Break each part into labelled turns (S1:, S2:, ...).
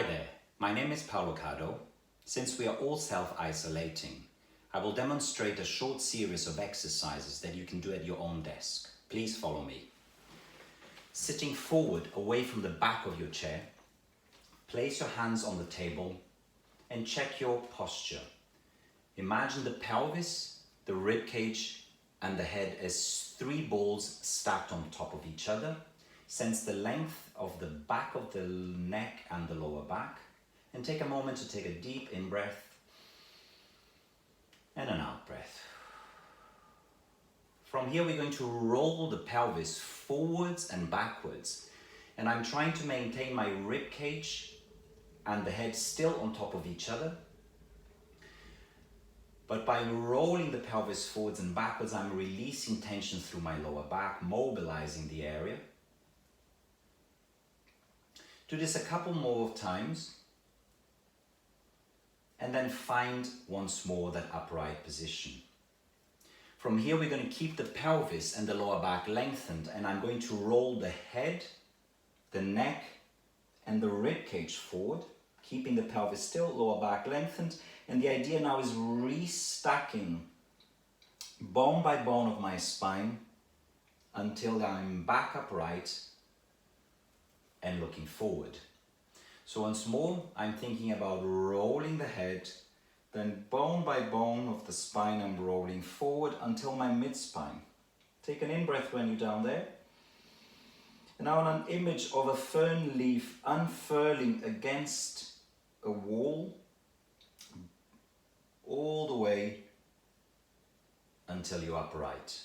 S1: Hi there, my name is Paulo Cado. Since we are all self-isolating, I will demonstrate a short series of exercises that you can do at your own desk. Please follow me. Sitting forward away from the back of your chair, place your hands on the table and check your posture. Imagine the pelvis, the rib cage and the head as three balls stacked on top of each other. Sense the length of the back of the neck and the lower back, and take a moment to take a deep in-breath and an out-breath. From here we're going to roll the pelvis forwards and backwards, and I'm trying to maintain my rib cage and the head still on top of each other. But by rolling the pelvis forwards and backwards, I'm releasing tension through my lower back, mobilizing the area. Do this a couple more times, and then find once more that upright position. From here we're going to keep the pelvis and the lower back lengthened, and I'm going to roll the head, the neck and the rib cage forward, keeping the pelvis still, lower back lengthened. And the idea now is restacking bone by bone of my spine until I'm back upright and looking forward. So once more, I'm thinking about rolling the head, then bone by bone of the spine I'm rolling forward until my mid-spine. Take an in-breath when you're down there. And now an image of a fern leaf unfurling against a wall all the way until you're upright.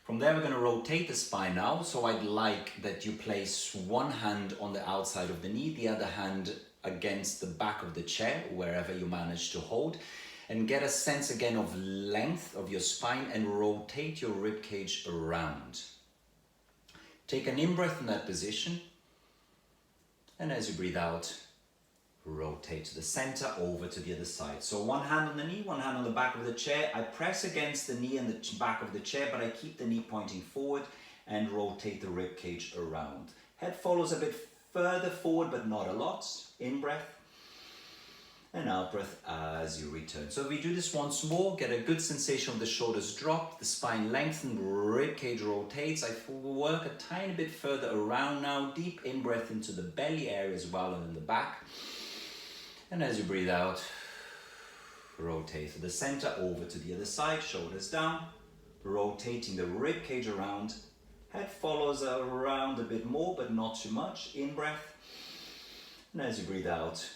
S1: From there we're going to rotate the spine now, so I'd like that you place one hand on the outside of the knee, the other hand against the back of the chair, wherever you manage to hold, and get a sense again of length of your spine and rotate your rib cage around. Take an in-breath in that position, and as you breathe out, rotate to the center, over to the other side. So one hand on the knee, one hand on the back of the chair. I press against the knee and the back of the chair, but I keep the knee pointing forward and rotate the rib cage around. Head follows a bit further forward, but not a lot. In breath and out breath as you return. So we do this once more, get a good sensation of the shoulders drop, the spine lengthened, rib cage rotates. I work a tiny bit further around now, deep in breath into the belly area as well and in the back. And as you breathe out, rotate to the center, over to the other side, shoulders down, rotating the rib cage around. Head follows around a bit more, but not too much. In breath. And as you breathe out,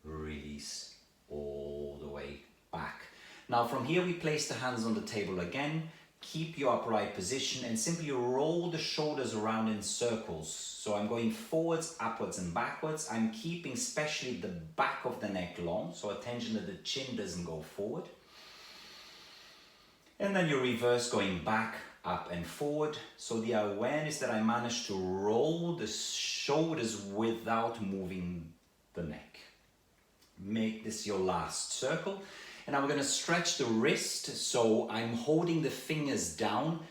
S1: release all the way back. Now from here we place the hands on the table again. Keep your upright position and simply roll the shoulders around in circles. So I'm going forwards, upwards and backwards. I'm keeping especially the back of the neck long, so attention that the chin doesn't go forward. And then you reverse, going back, up and forward. So the awareness that I managed to roll the shoulders without moving the neck. Make this your last circle. And I'm going to stretch the wrist, so I'm holding the fingers down,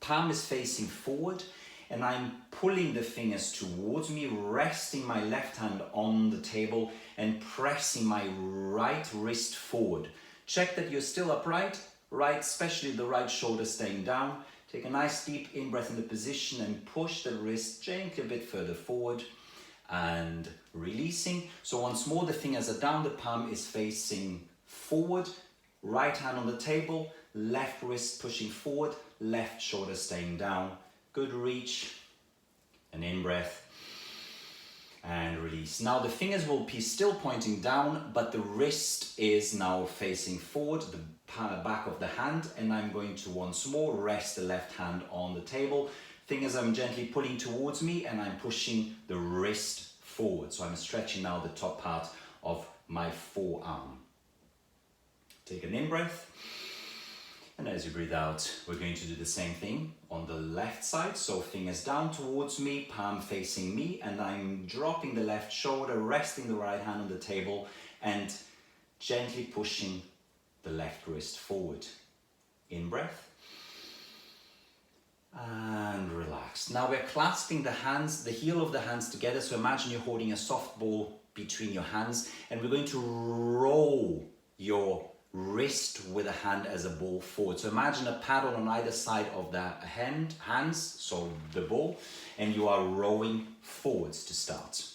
S1: palm is facing forward, and I'm pulling the fingers towards me, resting my left hand on the table and pressing my right wrist forward. Check that you're still upright, right, especially the right shoulder staying down. Take a nice deep in-breath in the position and push the wrist gently a bit further forward and releasing. So once more, the fingers are down, the palm is facing forward, right hand on the table, left wrist pushing forward, left shoulder staying down. Good reach, an in-breath and release. Now the fingers will be still pointing down, but the wrist is now facing forward, the back of the hand, and I'm going to once more rest the left hand on the table. Fingers I'm gently pulling towards me and I'm pushing the wrist forward. So I'm stretching now the top part of my forearm. Take an in-breath, and as you breathe out, we're going to do the same thing on the left side. So fingers down towards me, palm facing me, and I'm dropping the left shoulder, resting the right hand on the table, and gently pushing the left wrist forward. In-breath, and relax. Now we're clasping the hands, the heel of the hands together. So imagine you're holding a soft ball between your hands, and we're going to roll your wrist with a hand as a ball forward. So imagine a paddle on either side of the hands, so the ball, and you are rowing forwards to start.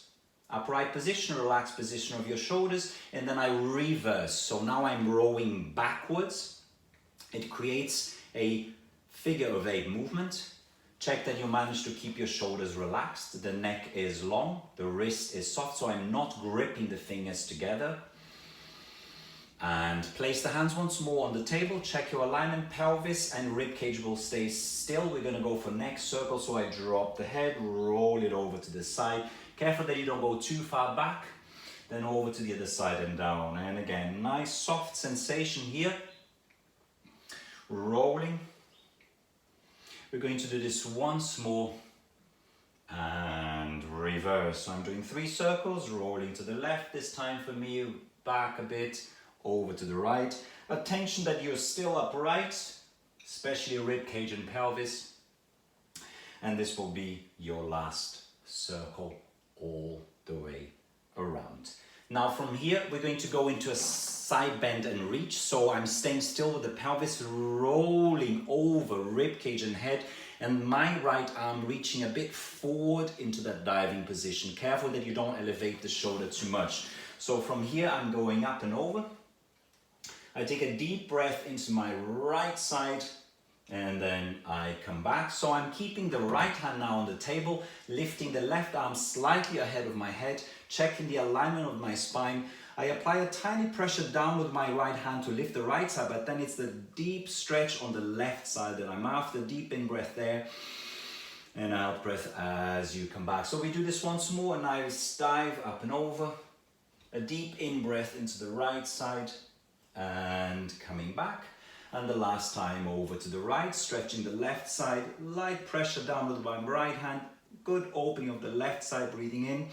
S1: Upright position, relaxed position of your shoulders, and then I reverse. So now I'm rowing backwards. It creates a figure of 8 movement. Check that you manage to keep your shoulders relaxed. The neck is long, the wrist is soft, so I'm not gripping the fingers together. And place the hands once more on the table. Check your alignment, pelvis and rib cage will stay still. We're gonna go for neck circle. So I drop the head, roll it over to the side. Careful that you don't go too far back. Then over to the other side and down. And again, nice soft sensation here. Rolling. We're going to do this once more and reverse. So I'm doing 3 circles, rolling to the left this time for me, back a bit, over to the right. Attention that you're still upright, especially rib cage and pelvis. And this will be your last circle all the way around. Now from here, we're going to go into a side bend and reach. So I'm staying still with the pelvis, rolling over rib cage and head, and my right arm reaching a bit forward into that diving position. Careful that you don't elevate the shoulder too much. So from here, I'm going up and over. I take a deep breath into my right side, and then I come back. So I'm keeping the right hand now on the table, lifting the left arm slightly ahead of my head, checking the alignment of my spine. I apply a tiny pressure down with my right hand to lift the right side, but then it's the deep stretch on the left side that I'm after. Deep in breath there, and out breath as you come back. So we do this once more, and I dive up and over. A deep in breath into the right side, and coming back. And the last time over to the right, stretching the left side, light pressure down with my right hand, good opening of the left side, breathing in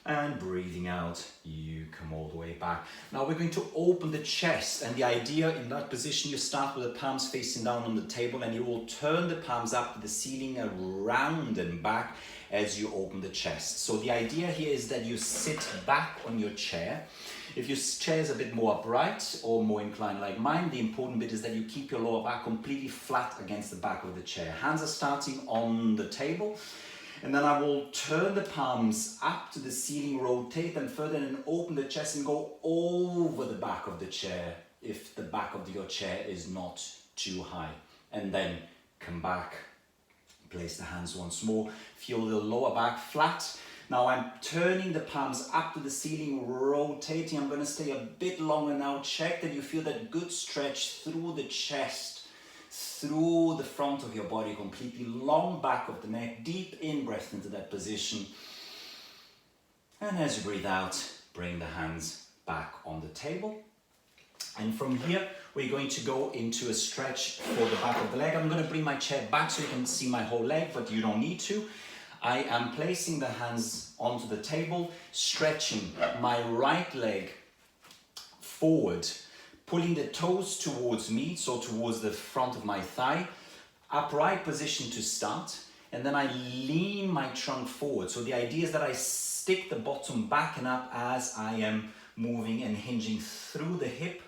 S1: and breathing out, you come all the way back. Now we're going to open the chest, and the idea in that position, you start with the palms facing down on the table, and you will turn the palms up to the ceiling, around and back as you open the chest. So the idea here is that you sit back on your chair. If your chair is a bit more upright or more inclined like mine, the important bit is that you keep your lower back completely flat against the back of the chair. Hands are starting on the table, and then I will turn the palms up to the ceiling, rotate them further, and open the chest and go over the back of the chair if the back of your chair is not too high. And then come back, place the hands once more, feel the lower back flat. Now I'm turning the palms up to the ceiling, rotating. I'm going to stay a bit longer now. Check that you feel that good stretch through the chest, through the front of your body, completely long back of the neck. Deep in breath into that position. And as you breathe out, bring the hands back on the table. And from here, we're going to go into a stretch for the back of the leg. I'm going to bring my chair back so you can see my whole leg, but you don't need to. I am placing the hands onto the table, stretching my right leg forward, pulling the toes towards me, so towards the front of my thigh, upright position to start, and then I lean my trunk forward. So the idea is that I stick the bottom back and up as I am moving and hinging through the hip,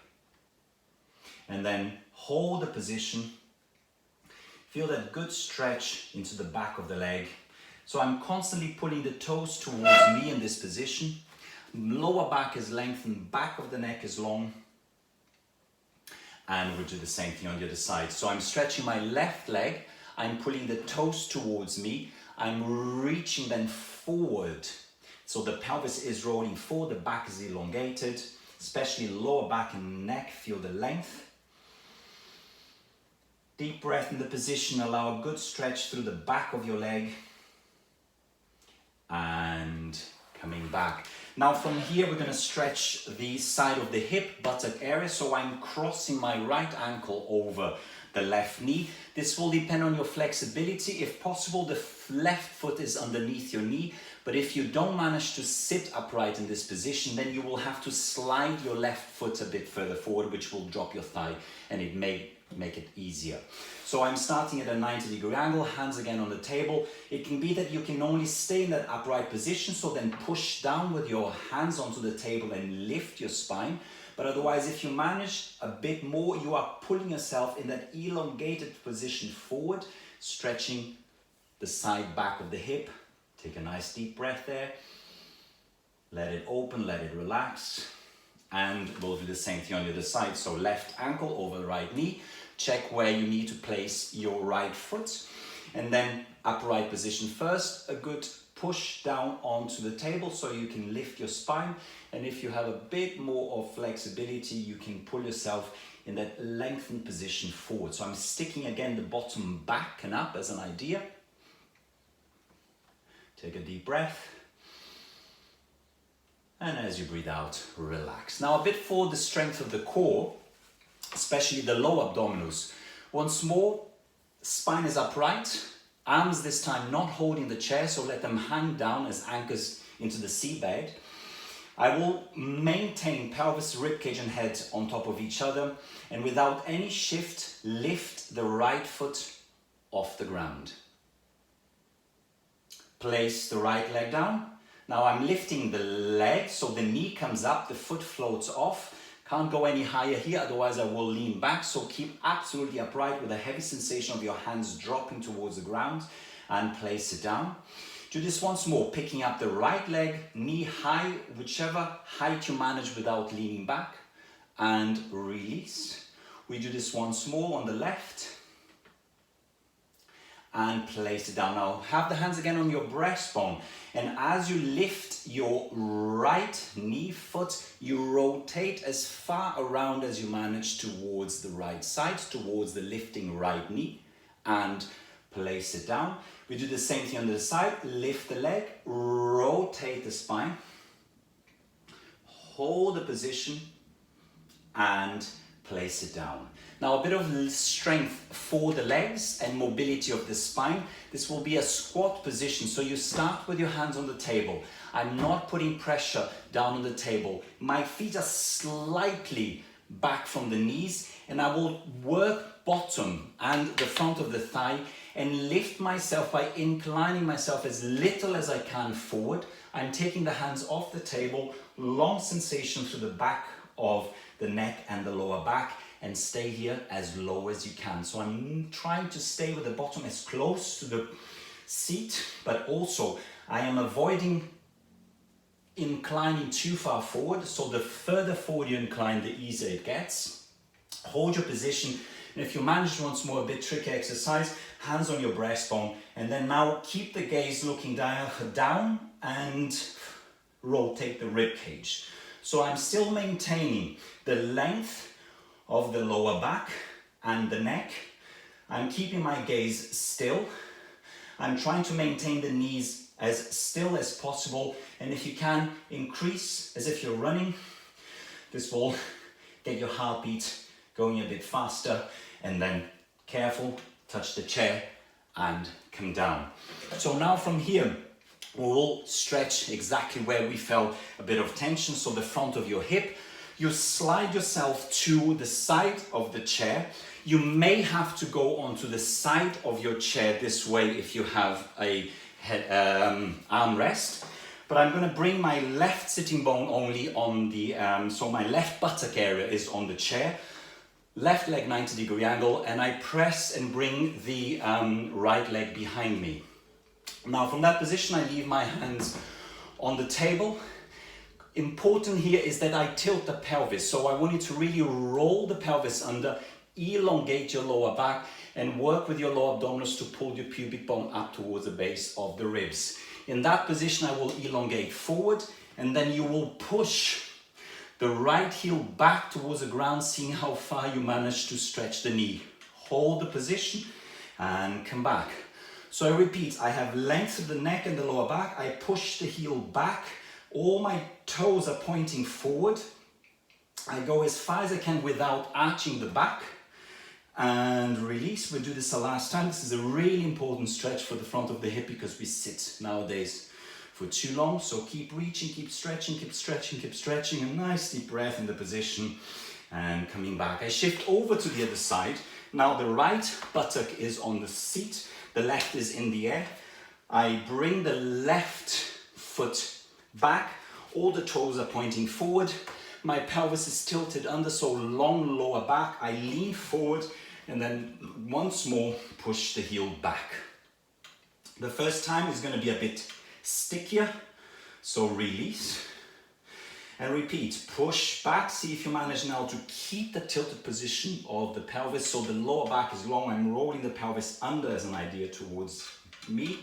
S1: and then hold the position. Feel that good stretch into the back of the leg. So I'm constantly pulling the toes towards me in this position. Lower back is lengthened, back of the neck is long. And we'll do the same thing on the other side. So I'm stretching my left leg. I'm pulling the toes towards me. I'm reaching then forward. So the pelvis is rolling forward, the back is elongated, especially lower back and neck, feel the length. Deep breath in the position, allow a good stretch through the back of your leg. And coming back. Now from here we're going to stretch the side of the hip, buttock area. So I'm crossing my right ankle over the left knee. This will depend on your flexibility. If possible, the left foot is underneath your knee. But if you don't manage to sit upright in this position, then you will have to slide your left foot a bit further forward, which will drop your thigh, and it may make it easier. So I'm starting at a 90-degree angle, hands again on the table. It can be that you can only stay in that upright position, so then push down with your hands onto the table and lift your spine. But otherwise, if you manage a bit more, you are pulling yourself in that elongated position forward, stretching the side back of the hip. Take a nice deep breath there. Let it open, let it relax. And we'll do the same thing on the other side. So left ankle over the right knee. Check where you need to place your right foot. And then upright position first. A good push down onto the table so you can lift your spine. And if you have a bit more of flexibility, you can pull yourself in that lengthened position forward. So I'm sticking again the bottom back and up as an idea. Take a deep breath. And as you breathe out, relax. Now a bit for the strength of the core, especially the low abdominals. Once more, spine is upright. Arms this time not holding the chair, so let them hang down as anchors into the seabed. I will maintain pelvis, ribcage and head on top of each other, and without any shift, lift the right foot off the ground. Place the right leg down. Now I'm lifting the leg, so the knee comes up, the foot floats off. Can't go any higher here, otherwise I will lean back. So keep absolutely upright with a heavy sensation of your hands dropping towards the ground and place it down. Do this once more, picking up the right leg, knee high, whichever height you manage without leaning back, and release. We do this once more on the left. And place it down. Now have the hands again on your breastbone, and as you lift your right knee foot, you rotate as far around as you manage towards the right side, towards the lifting right knee, and place it down. We do the same thing on the side. Lift the leg, rotate the spine, hold the position, and place it down. Now a bit of strength for the legs and mobility of the spine. This will be a squat position. So you start with your hands on the table. I'm not putting pressure down on the table. My feet are slightly back from the knees, and I will work bottom and the front of the thigh and lift myself by inclining myself as little as I can forward. I'm taking the hands off the table, long sensation through the back of the neck and the lower back, and stay here as low as you can. So I'm trying to stay with the bottom as close to the seat, but also I am avoiding inclining too far forward. So the further forward you incline, the easier it gets. Hold your position, and if you manage once more, a bit tricky exercise, hands on your breastbone, and then now keep the gaze looking down and rotate the rib cage. So I'm still maintaining the length of the lower back and the neck. I'm keeping my gaze still. I'm trying to maintain the knees as still as possible, and if you can, increase as if you're running. This will get your heartbeat going a bit faster, and then careful, touch the chair and come down. So now from here, we will stretch exactly where we felt a bit of tension, so the front of your hip. You slide yourself to the side of the chair. You may have to go onto the side of your chair this way if you have a armrest. But I'm going to bring my left sitting bone only on the, so my left buttock area is on the chair. Left leg 90-degree angle, and I press and bring the right leg behind me. Now from that position, I leave my hands on the table. Important here is that I tilt the pelvis, so I want you to really roll the pelvis under, elongate your lower back, and work with your lower abdominals to pull your pubic bone up towards the base of the ribs. In that position, I will elongate forward, and then you will push the right heel back towards the ground, seeing how far you manage to stretch the knee. Hold the position and come back. So I repeat, I have length of the neck and the lower back. I push the heel back. All my toes are pointing forward. I go as far as I can without arching the back. And release. We'll do this the last time. This is a really important stretch for the front of the hip because we sit nowadays for too long. So keep reaching, keep stretching, keep stretching, keep stretching. A nice deep breath in the position and coming back. I shift over to the other side. Now the right buttock is on the seat, the left is in the air. I bring the left foot back, all the toes are pointing forward. My pelvis is tilted under, so long lower back. I lean forward and then once more push the heel back. The first time is going to be a bit stickier, so release and repeat. Push back, see if you manage now to keep the tilted position of the pelvis, so the lower back is long. I'm rolling the pelvis under as an idea towards me.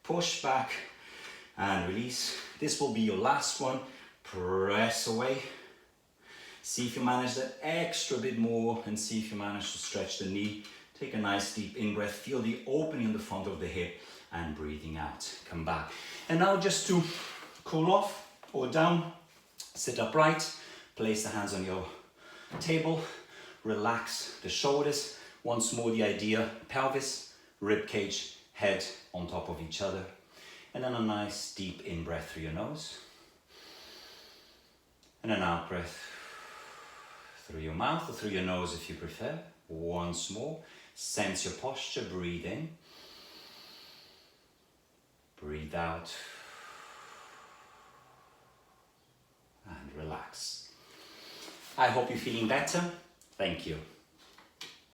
S1: Push back and release. This will be your last one. Press away. See if you manage that extra bit more and see if you manage to stretch the knee. Take a nice deep in-breath. Feel the opening in the front of the hip and breathing out. Come back. And now just to cool off or down, sit upright. Place the hands on your table. Relax the shoulders. Once more the idea, pelvis, rib cage, head on top of each other. And then a nice deep in-breath through your nose. And an out breath through your mouth or through your nose if you prefer. Once more, sense your posture, breathe in. Breathe out. And relax. I hope you're feeling better. Thank you.